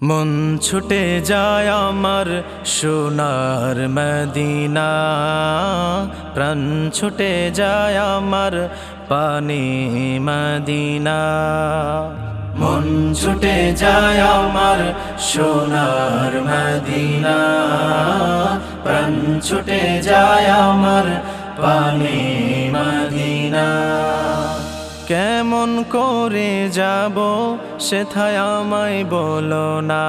মন ছুটে যায় আমার সোনার মদিনা, প্রাণ ছুটে যায় আমার পানে মদিনা। মন ছুটে যায় আমার সোনার মদিনা, প্রাণ ছুটে যায় আমার পানে মদিনা। কেমন করে যাব সেথায় আমায় বলো না,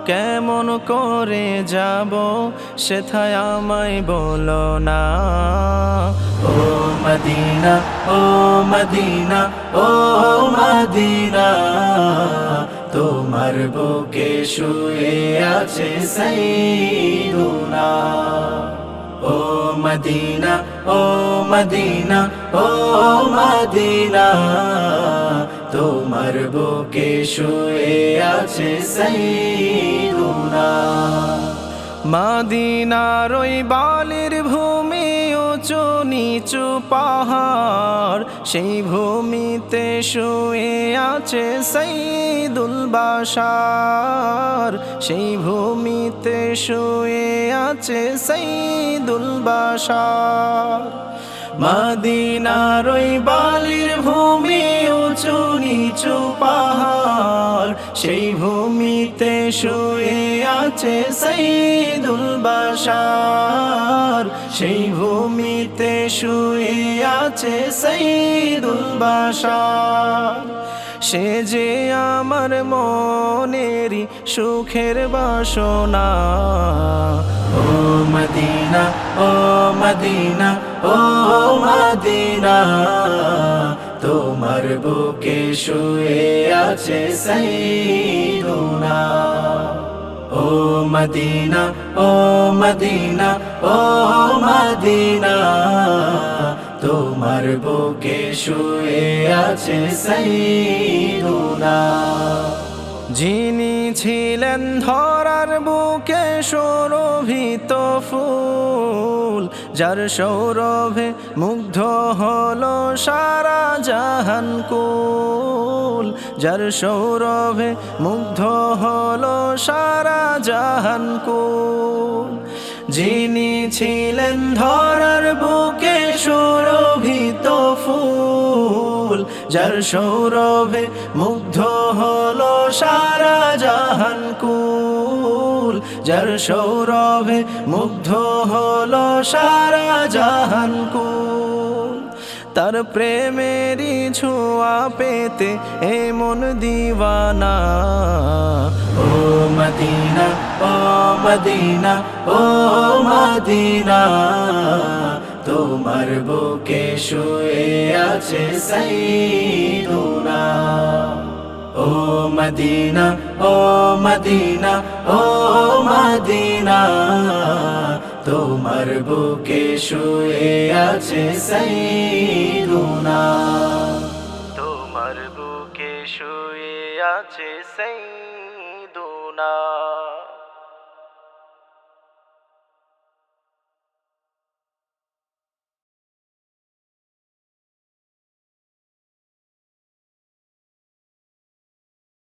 কেমন করে যাব সেথায় আমায় বলো না। ও মদিনা, ও মদিনা, ও মদিনা, তোমার বুকে শুয়ে আছে সাইয়্যিদুনা। ও মদিনা, ও মদিনা, ও মদিনা, তোমার বুকে শুয়ে আছে সাইয়্যিদুনা। মদিনার ওই বালির ভূমি, উঁচু নিচু পাহাড়, সেই ভূমিতে শুয়ে আছে সাইয়্যিদুল বাশার, সেই ভূমিতে শুয়ে আছে সাইয়্যিদুল বাশার। মদিনার ওই বালির ভূমি, উঁচু নিচু পাহাড়, সেই ভূমিতে শুয়ে আছে সাইয়্যিদুল বাশার, সেই ভূমিতে শুয়ে আছে সাইয়্যিদুল বাশার। সে যে আমার মনেরই সুখের বাসনা। ও মদিনা, ও মদিনা, ও মদিনা, তোমার বুকে শুয়ে আছে সাইয়্যিদুনা। ও মদিনা, ও মদিনা, ও মদিনা, তোমার বুকে শুয়ে আছে সাইয়্যিদুনা। যিনি ছিলেন ধরার বুকে সুরভিত ফুল, যার সৌরভে মুগ্ধ হলো সারা জাহান কুল, যার সৌরভে মুগ্ধ হলো সারা জাহান কুল। যিনি ছিলেন ধরার বুকে সুরভিত ফুল, যার সৌরভে মুগ্ধ হলো সারা জাহান কুল, যার সৌরভে মুগ্ধ হলো সারা জাহান কুল। তার প্রেমেরই ছোঁয়া পেতে এ মন দিওয়ানা। ও মদিনা, ও মদিনা, ও মদিনা, তোমার বুকে শুয়ে আছে সাইয়্যিদুনা। ও মদিনা, ও মদিনা, ও মদিনা, তোমার বুকে শুয়ে আছে সাইয়্যিদুনা। তোমার বুকে শুয়ে আছে সাইয়্যিদুনা।